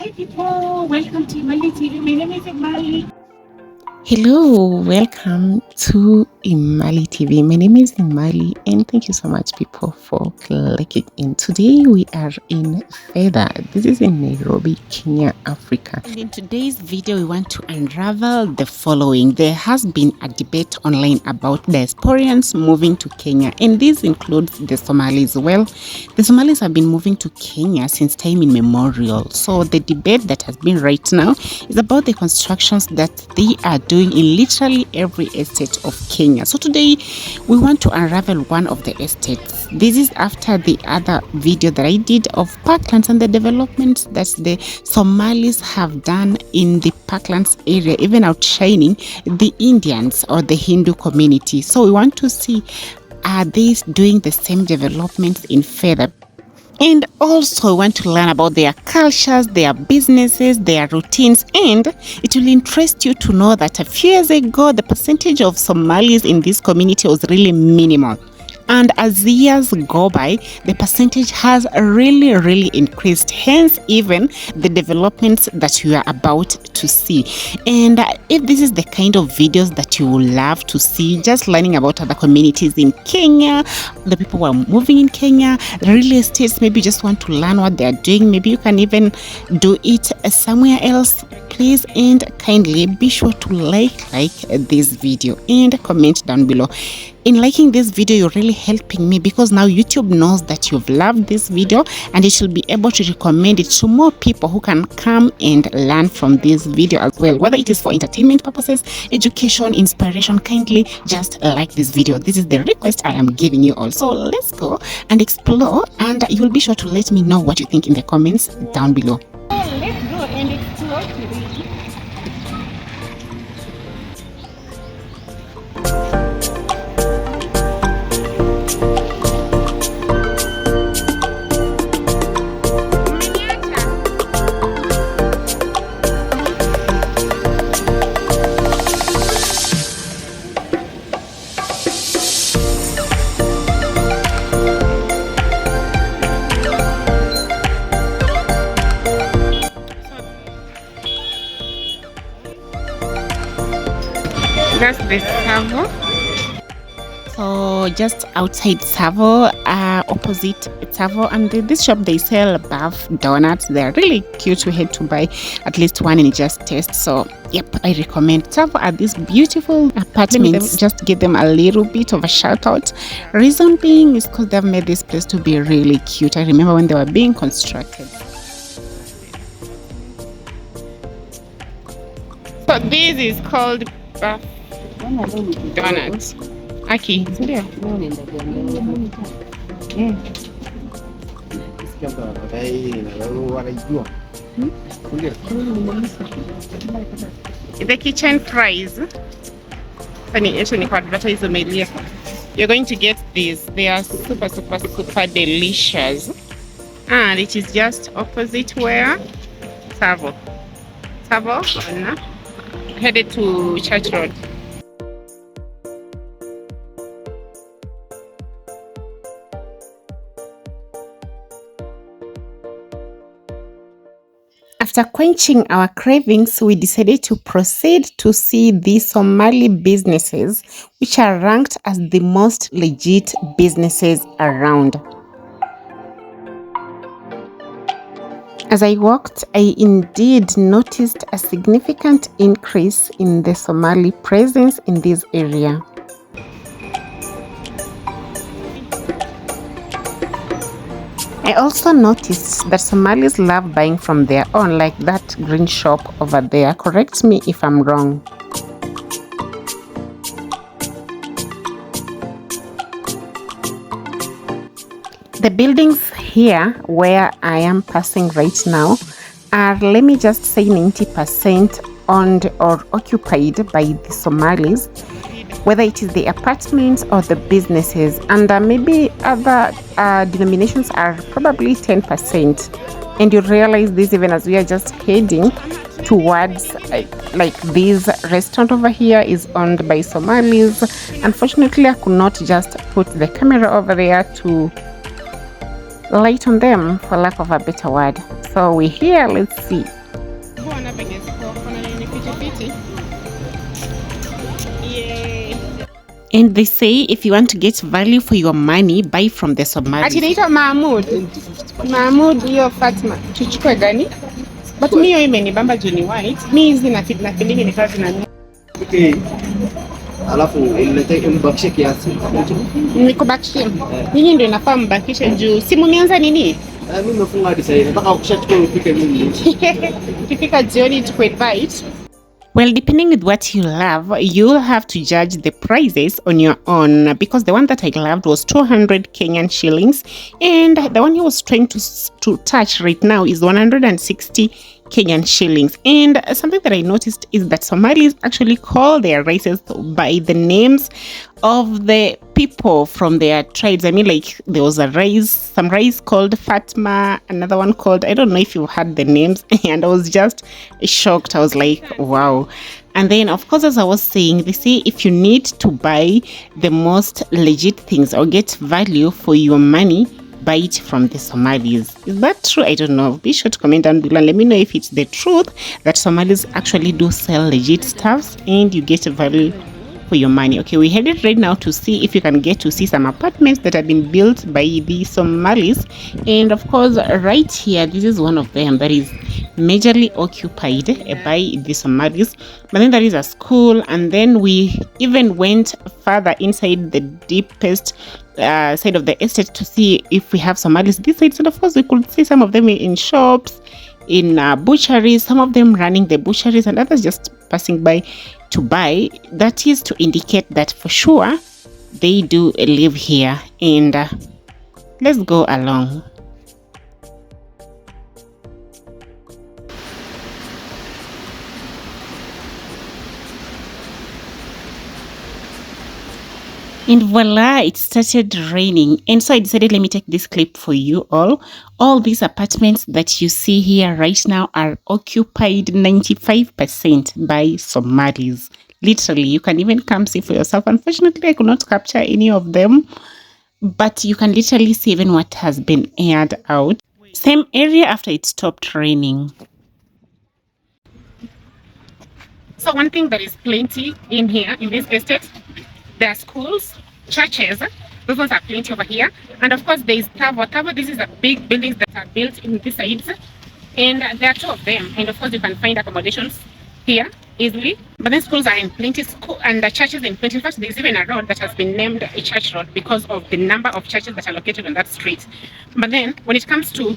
Hey people, welcome to Imalitv. My name is Imali. Hello, welcome to Imalitv. My name is Imali, and thank you so much, people, for clicking in. Today we are in Fedha. This is in Nairobi, Kenya, Africa. And in today's video, we want to unravel the following. There has been a debate online about diasporans moving to Kenya, and this includes the Somalis. Well, the Somalis have been moving to Kenya since time immemorial. So the debate that has been right now is about the constructions that they are doing in literally every estate of Kenya. So today we want to unravel one of the estates. This is after the other video that I did of parklands and the developments that the Somalis have done in the parklands area, even outshining the Indians or the Hindu community. So we want to see, are they doing the same developments in Fedha? And also want to learn about their cultures, their businesses, their routines, and it will interest you to know that a few years ago, the percentage of Somalis in this community was really minimal. And as years go by, the percentage has really increased. Hence, even the developments that you are about to see. And if this is the kind of videos that you will love to see, just learning about other communities in Kenya, the people who are moving in Kenya, real estates, maybe you just want to learn what they are doing. Maybe you can even do it somewhere else. Please and kindly be sure to like this video and comment down below. In liking this video, you're really helping me because now YouTube knows that you've loved this video and it will be able to recommend it to more people who can come and learn from this video as well. Whether it is for entertainment purposes, education, inspiration, kindly just like this video. This is the request I am giving you all. So let's go and explore, and you will be sure to let me know what you think in the comments down below. Let's go and explore today. That's the Savo. So just outside Savo, opposite Savo, and this shop they sell buff donuts. They're really cute to head to buy at least one and just taste. So yep, I recommend Savo are these beautiful apartments. Just give them a little bit of a shout out. Reason being is because they've made this place to be really cute. I remember when they were being constructed. So this is called buff donuts. Aki. The kitchen fries. You're going to get these. They are super delicious. And it is just opposite where Savo, headed to Church Road. After quenching our cravings, we decided to proceed to see the Somali businesses, which are ranked as the most legit businesses around. As I walked, I indeed noticed a significant increase in the Somali presence in this area. I also noticed that Somalis love buying from their own, like that green shop over there. Correct me if I'm wrong. The buildings here where I am passing right now are, let me just say, 90% owned or occupied by the Somalis, whether it is the apartments or the businesses, and maybe other denominations are probably 10%. And you realize this even as we are just heading towards like this restaurant over here is owned by Somalis. Unfortunately, I could not just put the camera over there to light on them, for lack of a better word. So we're here, let's see. And they say if you want to get value for your money, buy from the Somalis. Atinaitwa Mahmud hiyo Fatma. Tuchukue gani? But mimi hiyo imenibamba juu ni white. Mimi hizi na feeling ni kazi na Okay. Alafu unataka mbakishe kiasi. Nikubakishie. Nyinyi ndio inafaa mbakishe juu. Simu mianza nini? Mimi nimefunga hadi sasa. Nataka kushachukua upike nini? Tukifika jioni tukuinvite. Well, depending with what you love, you'll have to judge the prices on your own, because the one that I loved was 200 Kenyan shillings, and the one he was trying to touch right now is 160 Kenyan shillings. And something that I noticed is that Somalis actually call their rices by the names of the people from their tribes. I mean, like there was some rice called Fatma, another one called, I don't know if you had the names, and I was just shocked. I was like, wow. And then, of course, as I was saying, they say if you need to buy the most legit things or get value for your money, buy it from the Somalis. Is that true? I don't know. Be sure to comment down below and let me know if it's the truth that Somalis actually do sell legit stuffs and you get value for your money. Okay, we're headed right now to see if you can get to see some apartments that have been built by the Somalis. And of course, right here, this is one of them that is majorly occupied by the Somalis. But then there is a school, and then we even went further inside the deepest side of the estate to see if we have Somalis this side. So of course, we could see some of them in shops, in butcheries, some of them running the butcheries, and others just passing by to buy. That is to indicate that for sure they do live here. And let's go along. And voila, it started raining. And so I decided, let me take this clip for you all. All these apartments that you see here right now are occupied 95% by Somalis. Literally, you can even come see for yourself. Unfortunately, I could not capture any of them, but you can literally see even what has been aired out. Same area after it stopped raining. So one thing that is plenty in here, in this estate, there are schools, churches, those ones are plenty over here. And of course there is Tavo. This is a big buildings that are built in these sides. And there are two of them. And of course you can find accommodations here easily. But then schools are in plenty, and the churches in plenty. In fact, there's even a road that has been named a church road because of the number of churches that are located on that street. But then when it comes to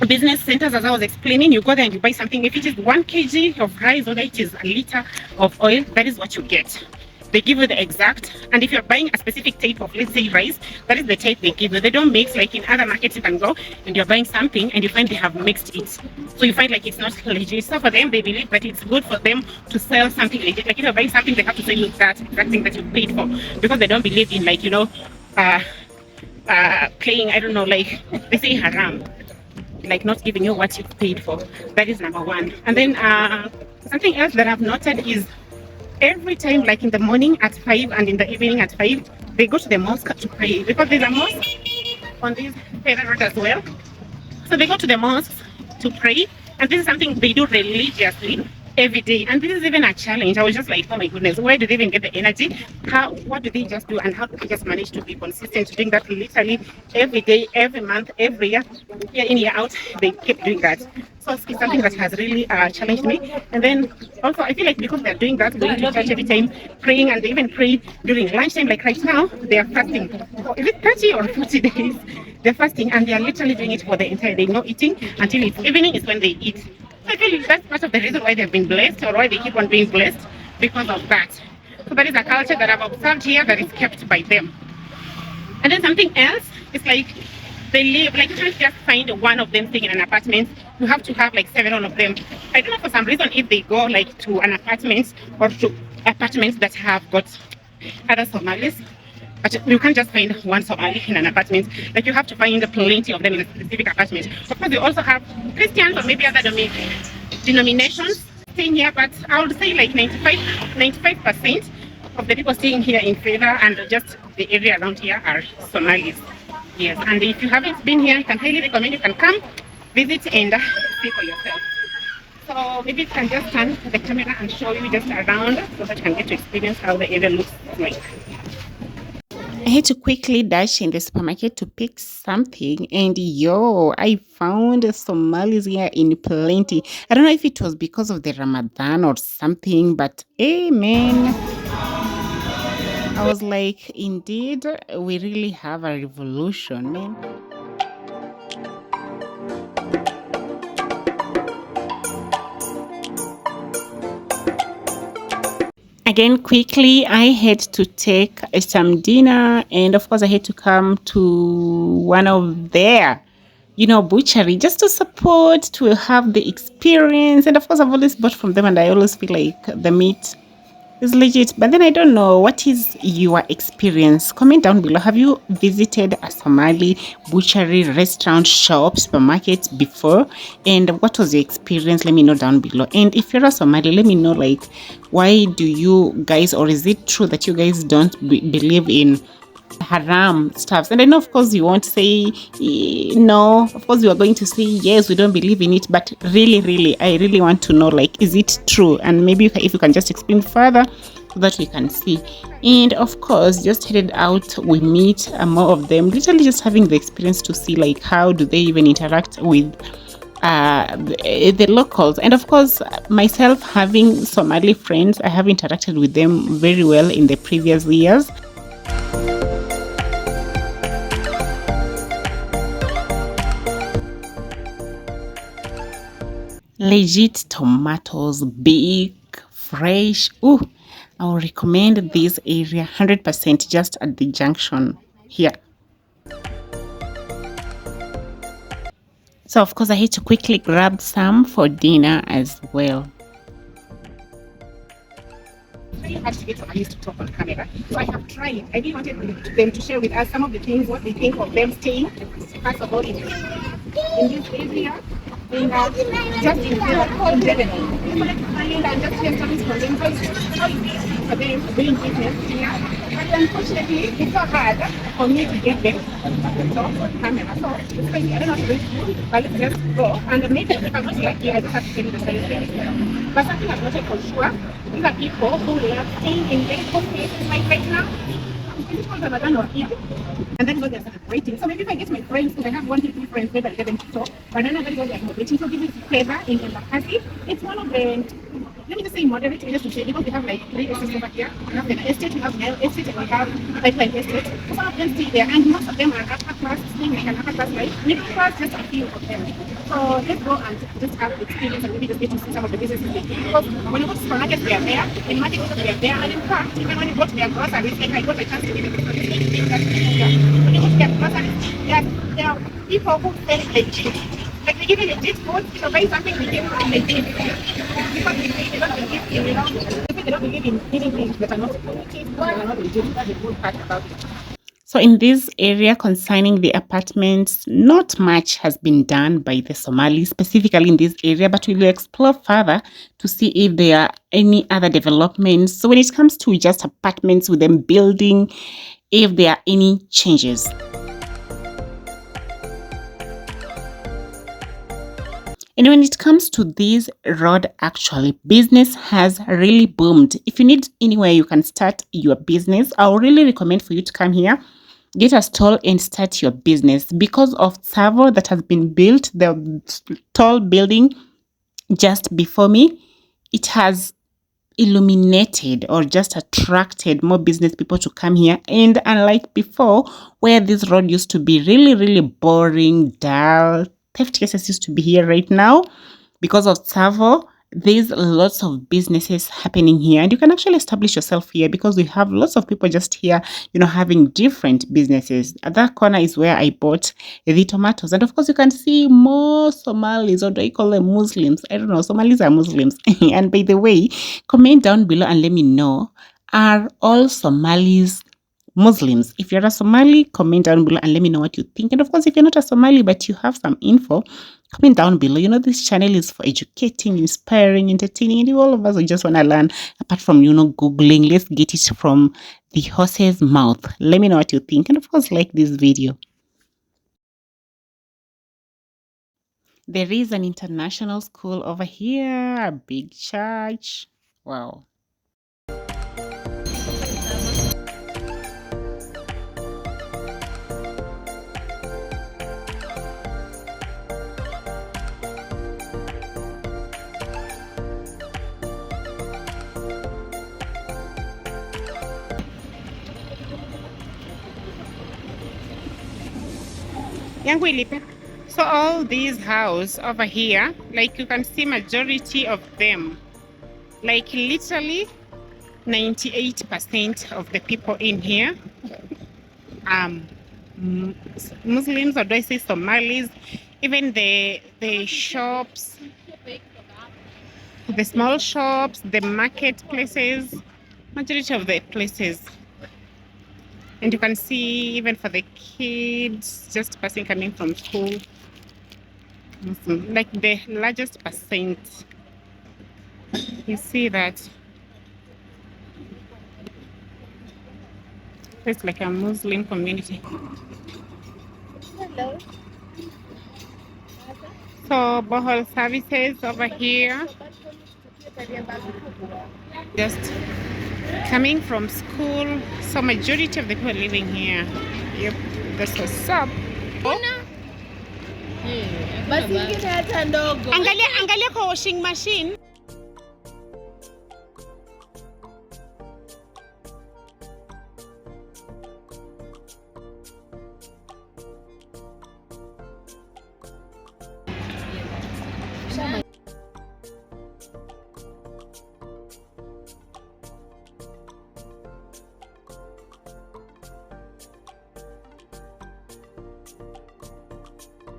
business centers, as I was explaining, you go there and you buy something. If it is 1 kg of rice or it is a liter of oil, that is what you get. They give you the exact, and if you're buying a specific type of, let's say, rice, that is the type they give you. They don't mix like in other markets. You can go and you're buying something and you find they have mixed it, so you find like it's not legit. So for them, they believe that it's good for them to sell something legit. Like if you're buying something, they have to say, look, that thing that you paid for, because they don't believe in, like, you know, playing, I don't know, like they say haram, like not giving you what you paid for. That is number one. And then something else that I've noted is, every time, like in the morning at 5 and in the evening at 5, they go to the mosque to pray, because there's a mosque on this Fedha road as well. So they go to the mosque to pray, and this is something they do religiously every day. And this is even a challenge. I was just like, oh my goodness, where do they even get the energy? What do they just do, and how do they just manage to be consistent doing that literally every day, every month, every year in, year out? They keep doing that. So it's something that has really challenged me. And then also I feel like because they're doing that, going to church every time, praying, and they even pray during lunchtime. Like right now, they are fasting. Is it 30 or 40 days? They're fasting, and they are literally doing it for the entire day, no eating until it's evening is when they eat. So I feel that's part of the reason why they've been blessed, or why they keep on being blessed, because of that. So that is a culture that I've observed here that is kept by them. And then something else is like, they live, like you can't just find one of them staying in an apartment. You have to have like several of them. I don't know, for some reason, if they go like to an apartment or to apartments that have got other Somalis, but you can't just find one Somali in an apartment. Like you have to find plenty of them in a specific apartment. Of course, we also have Christians or maybe other denominations staying here, but I would say like 95% of the people staying here in Fedha and just the area around here are Somalis. Yes, and if you haven't been here, I can highly recommend you can come visit and see for yourself. So maybe you can just turn the camera and show you just around so that you can get to experience how the area looks like. I had to quickly dash in the supermarket to pick something, and yo, I found Somalis here in plenty. I don't know if it was because of the Ramadan or something, but hey, man, I was like, indeed, we really have a revolution, man. Again, quickly, I had to take some dinner, and of course, I had to come to one of their, butchery just to support, to have the experience. And of course, I've always bought from them, and I always feel like the meat is legit. But then I don't know, what is your experience? Comment down below. Have you visited a Somali butchery, restaurant, shop, supermarket before? And what was your experience? Let me know down below. And if you're a Somali, let me know, like, why do you guys, or is it true that you guys don't believe in haram stuffs? And I know, of course, you won't say no. Of course, you are going to say yes, we don't believe in it. But really, I really want to know, like, is it true? And maybe if you can just explain further so that we can see. And of course, just headed out, we meet more of them, literally just having the experience to see, like, how do they even interact with the locals. And of course, myself having Somali friends, I have interacted with them very well in the previous years. Legit tomatoes, big, fresh. Ooh, I will recommend this area 100% just at the junction here. So of course I had to quickly grab some for dinner as well. Very hard to get Somalis to talk on camera. So I have tried. I really wanted them to share with us some of the things, what they think of them staying, first of all, in this area. And just in general. And just hear stories from them. How it is for them doing business here. But unfortunately, it's so hard for me to get them to talk on camera. So it's crazy. I don't know what to do, but let's just go. And maybe if I'm not lucky, I just have to tell you the story. But something I've noted for sure, these are people who love staying in very cold places like right now. It's called Ramadan or Eid. And then they're celebrating. So maybe if I get my friends, because I have 1 to 2 friends, maybe I'll get them to talk. But then everybody they're celebrating. So this is Fedha in Imalitv. It's one of the, let me just say moderate areas to say, because we have like 3 estates over here. We have the estate, we have the estate, and we have pipeline estate. So some of them stay there, and most of them are upper class, staying like an upper class life. Middle class, just a few of them. So let's go and just have the experience and maybe just get to see some of the businesses they do. Because when you go to supermarkets, they are there. In markets, they are there. And in fact, even when you go to their groceries, like I got a chance to be the when you go to their groceries, there are people who sell legit. Like they give you legit food, so buy something they give you legit. Because they don't believe in, they don't believe in eating things that are not legit, that are not legit. That's the good part about it. So in this area concerning the apartments, not much has been done by the Somalis, specifically in this area, but we will explore further to see if there are any other developments. So when it comes to just apartments with them building, if there are any changes. And when it comes to this road, actually, business has really boomed. If you need anywhere you can start your business, I would really recommend for you to come here, get a stall and start your business. Because of Tsavo that has been built, the tall building just before me, it has illuminated or just attracted more business people to come here. And unlike before, where this road used to be really boring, dull, theft cases used to be here, right now, because of Tsavo, there's lots of businesses happening here, and you can actually establish yourself here because we have lots of people just here, having different businesses. At that corner is where I bought the tomatoes, and of course you can see more Somalis, or do I call them Muslims? I don't know. Somalis are Muslims. And by the way, comment down below and let me know, are all Somalis Muslims? If you're a Somali, comment down below and let me know what you think. And of course, if you're not a Somali but you have some info, comment down below. This channel is for educating, inspiring, entertaining, and all of us who just want to learn. Apart from Googling, let's get it from the horse's mouth. Let me know what you think, and of course, like this video. There is an international school over here, a big church. Wow. Yangu ilipe. So all these houses over here, like you can see majority of them, like literally 98% of the people in here, Muslims, or do I say Somalis, even the shops, the small shops, the marketplaces, majority of the places. And you can see even for the kids just passing coming from school, like the largest percent, you see that it's like a Muslim community. Hello. So bohol services over here, just coming from school. So majority of the people living here. Yep, that's what's up. Angalia kwa washing machine.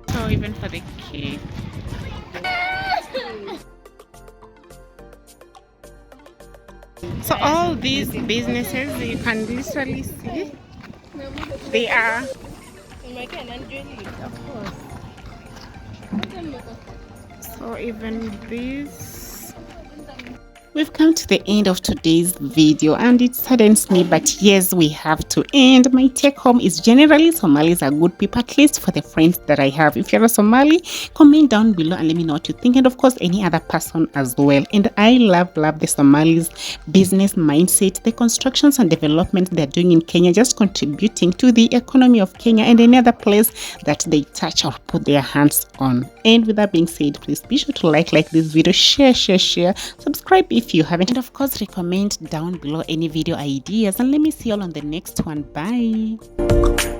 So even for the kids. So all these businesses, you can literally see, they are, so even this. We've come to the end of today's video and it saddens me, but yes, we have to end. My take home is generally Somalis are good people, at least for the friends that I have. If you're a Somali, comment down below and let me know what you think, and of course any other person as well. And I love the Somalis business mindset, the constructions and development they're doing in Kenya, just contributing to the economy of Kenya and any other place that they touch or put their hands on. And with that being said, please be sure to like this video, share, subscribe if you haven't, and of course recommend down below any video ideas, and let me see you all on the next one. Bye.